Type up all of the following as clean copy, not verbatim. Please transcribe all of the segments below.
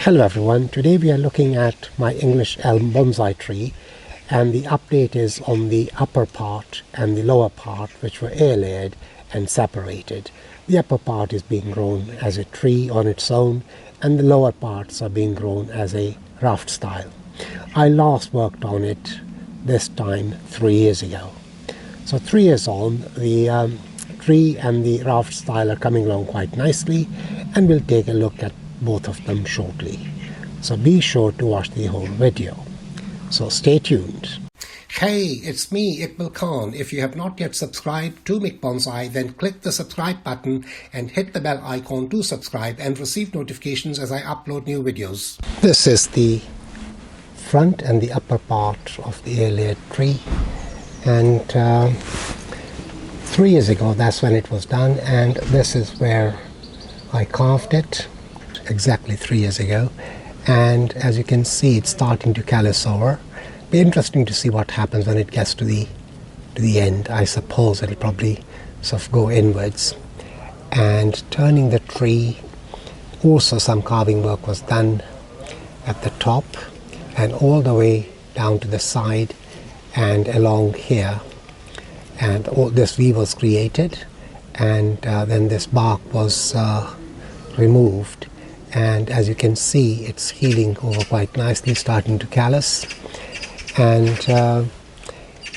Hello everyone, today we are looking at my English Elm Bonsai tree, and the update is on the upper part and the lower part, which were air layered and separated. The upper part is being grown as a tree on its own, and the lower parts are being grown as a raft style. I last worked on it this time 3 years ago. So 3 years on, the tree and the raft style are coming along quite nicely, and we'll take a look at both of them shortly. So be sure to watch the whole video. So stay tuned. Hey, it's me, Iqbal Khan. If you have not yet subscribed to mikbonsai, then click the subscribe button and hit the bell icon to subscribe and receive notifications as I upload new videos. This is the front and the upper part of the air layered tree, and 3 years ago that's when it was done, and this is where I carved it exactly 3 years ago. And as you can see, it's starting to callus over. Be interesting to see what happens when it gets to the end. I suppose it'll probably sort of go inwards. And turning the tree, also some carving work was done at the top and all the way down to the side and along here. And all this weave was created, and then this bark was removed. And as you can see, it's healing over quite nicely, starting to callus, and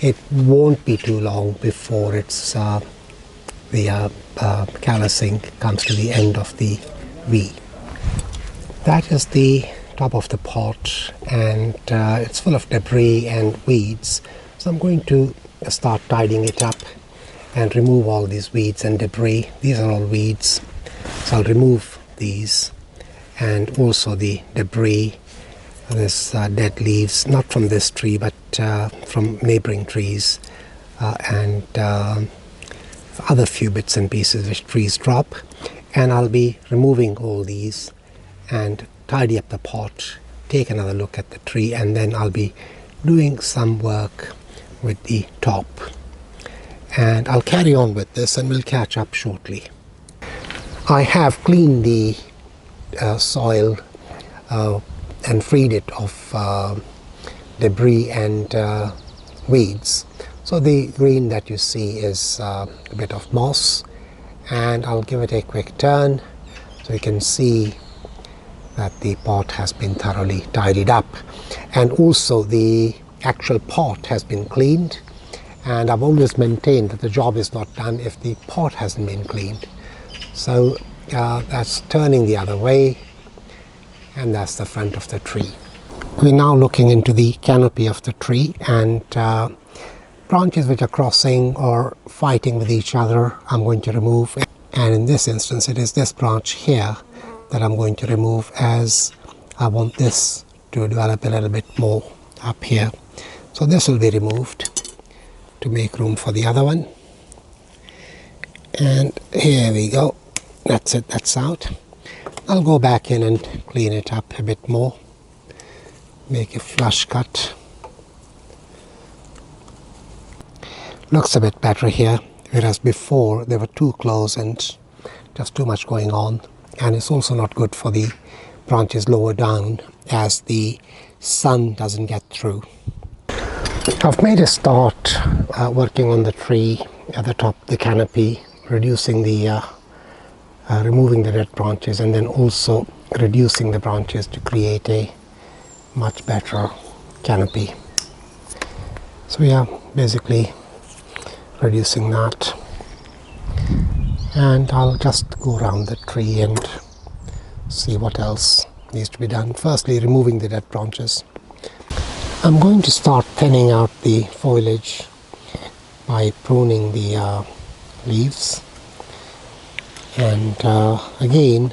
it won't be too long before it's the callusing comes to the end of the V. That is the top of the pot, and it's full of debris and weeds, so I'm going to start tidying it up and remove all these weeds and debris. These are all weeds, so I'll remove these, and also the debris, this dead leaves, not from this tree but from neighboring trees, and other few bits and pieces which trees drop. And I'll be removing all these and tidy up the pot, take another look at the tree, and then I'll be doing some work with the top. And I'll carry on with this and we'll catch up shortly. I have cleaned the soil and freed it of debris and weeds. So the green that you see is a bit of moss, and I'll give it a quick turn so you can see that the pot has been thoroughly tidied up, and also the actual pot has been cleaned. And I've always maintained that the job is not done if the pot hasn't been cleaned. So that's turning the other way, and that's the front of the tree. We're now looking into the canopy of the tree, and branches which are crossing or fighting with each other I'm going to remove. And in this instance it is this branch here that I'm going to remove, as I want this to develop a little bit more up here. So this will be removed to make room for the other one. And here we go. That's it, that's out. I'll go back in and clean it up a bit more, make a flush cut. Looks a bit better here, whereas before they were too close and just too much going on. And it's also not good for the branches lower down, as the sun doesn't get through. I've made a start working on the tree at the top, the canopy, reducing the removing the dead branches, and then also reducing the branches to create a much better canopy. So we are basically reducing that, and I'll just go around the tree and see what else needs to be done. Firstly, removing the dead branches. I'm going to start thinning out the foliage by pruning the leaves, and again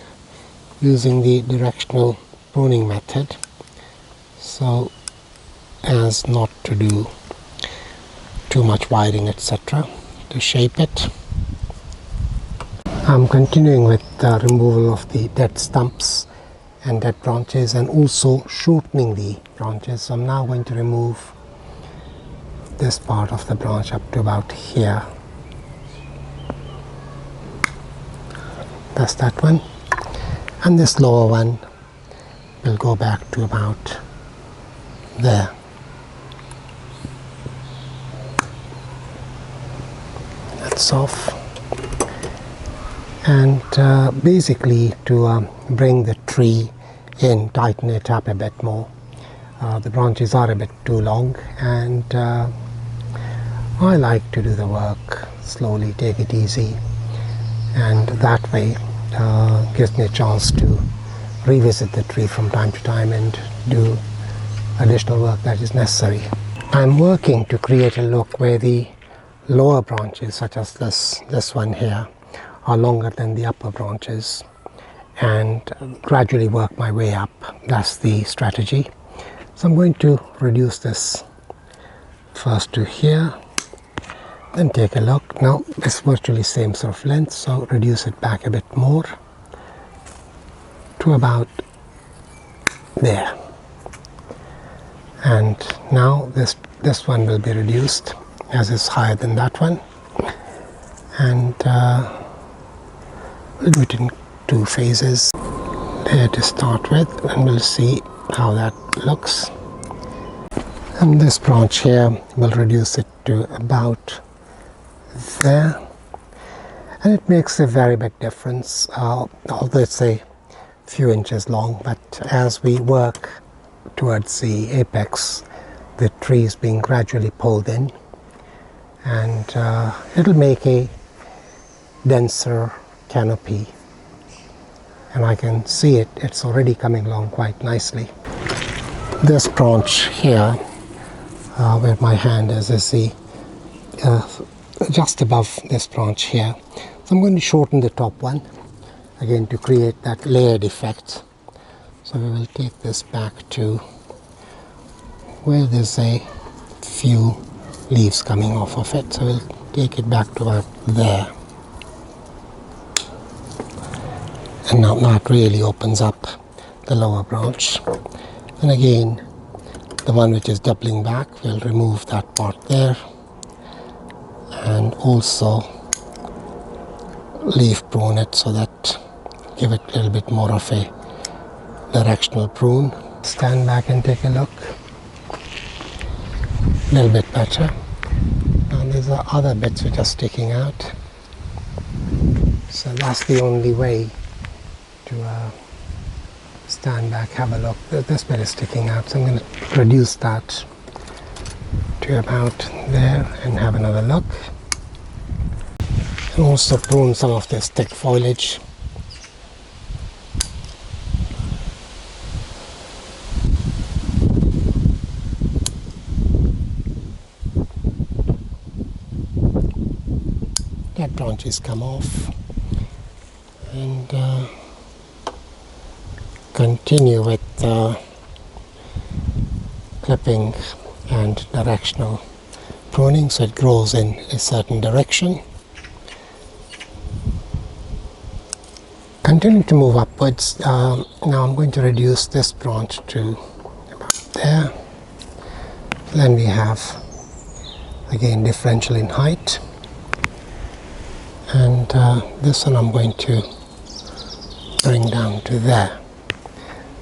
using the directional pruning method so as not to do too much wiring, etc., to shape it. I'm continuing with the removal of the dead stumps and dead branches, and also shortening the branches. So I'm now going to remove this part of the branch up to about here. That's that one. And this lower one will go back to about there. That's off. And basically to bring the tree in, tighten it up a bit more. The branches are a bit too long, and I like to do the work slowly, take it easy, and that way gives me a chance to revisit the tree from time to time and do additional work that is necessary. I'm working to create a look where the lower branches, such as this one here, are longer than the upper branches, and gradually work my way up. That's the strategy. So I'm going to reduce this first to here, then take a look. Now it's virtually same sort of length, so reduce it back a bit more to about there. And now this one will be reduced as it's higher than that one, and we'll do it in two phases there to start with, and we'll see how that looks. And this branch here will reduce it to about there, and it makes a very big difference, although it's a few inches long, but as we work towards the apex, the tree is being gradually pulled in, and it'll make a denser canopy, and I can see it's already coming along quite nicely. This branch here, where my hand is the just above this branch here. So I'm going to shorten the top one again to create that layered effect. So we will take this back to where there's a few leaves coming off of it. So we'll take it back to about there. And now that really opens up the lower branch. And again, the one which is doubling back, we'll remove that part there, and also leaf prune it, so that give it a little bit more of a directional prune. Stand back and take a look. A little bit better. Now these are other bits which are sticking out. So that's the only way to stand back, have a look. This bit is sticking out, so I'm going to reduce that to about there and have another look. And also prune some of this thick foliage. That branches come off, and continue with clipping and directional pruning, so it grows in a certain direction. Continue to move upwards. Now I'm going to reduce this branch to about there. Then we have again differential in height, and this one I'm going to bring down to there.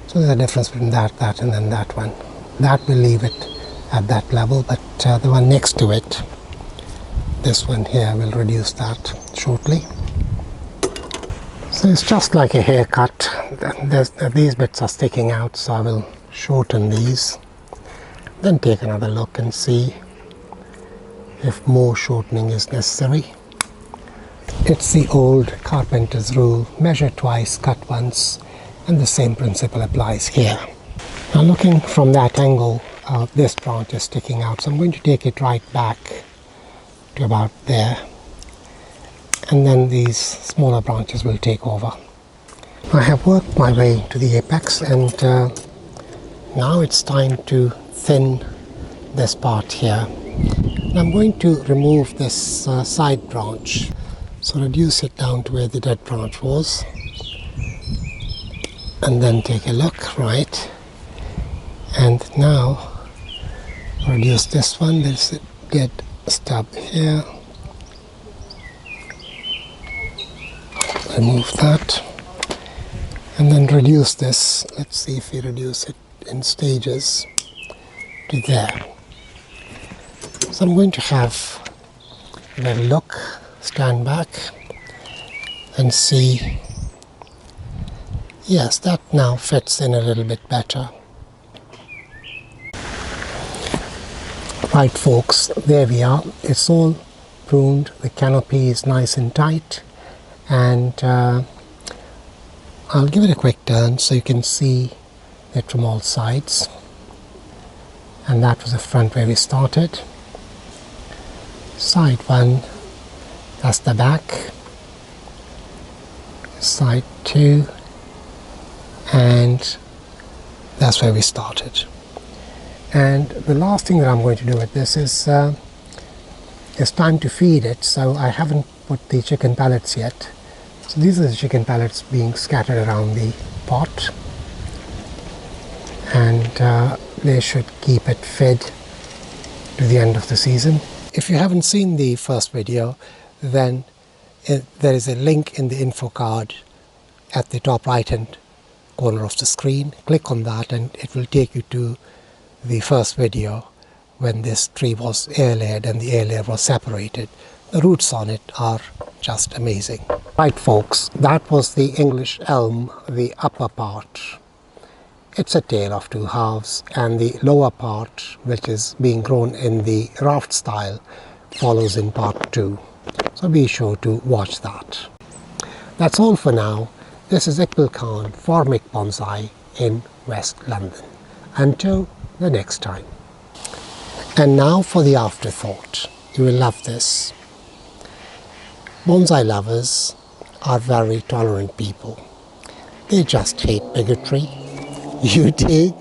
So there's a difference between that and then that one. That will leave it at that level, but the one next to it, this one here, will reduce that shortly. So it's just like a haircut. These bits are sticking out, so I will shorten these, then take another look and see if more shortening is necessary. It's the old carpenter's rule: measure twice, cut once, and the same principle applies here. Now looking from that angle, this branch is sticking out, so I'm going to take it right back to about there, and then these smaller branches will take over. I have worked my way to the apex, and now it's time to thin this part here. And I'm going to remove this side branch, so reduce it down to where the dead branch was, and then take a look, right, and now reduce this one. There's a dead stub here, remove that, And then reduce this. Let's see if we reduce it in stages to there. So I'm going to have a little look, stand back and see. Yes, that now fits in a little bit better. Right folks, there we are. It's all pruned, the canopy is nice and tight, and I'll give it a quick turn so you can see it from all sides. And that was the front where we started. Side one, that's the back. Side two, and that's where we started. And the last thing that I'm going to do with this is it's time to feed it, so I haven't put the chicken pellets yet. So these are the chicken pellets being scattered around the pot, and they should keep it fed to the end of the season. If you haven't seen the first video, then there is a link in the info card at the top right hand corner of the screen. Click on that and it will take you to the first video when this tree was air layered and the air layer was separated. The roots on it are just amazing. Right folks, that was the English elm, the upper part. It's a tale of two halves, and the lower part, which is being grown in the raft style, follows in part 2. So be sure to watch that. That's all for now. This is Iqbal Khan for mikbonsai in West London. Until the next time. And now for the afterthought. You will love this. Bonsai lovers are very tolerant people. They just hate bigotry. You dig?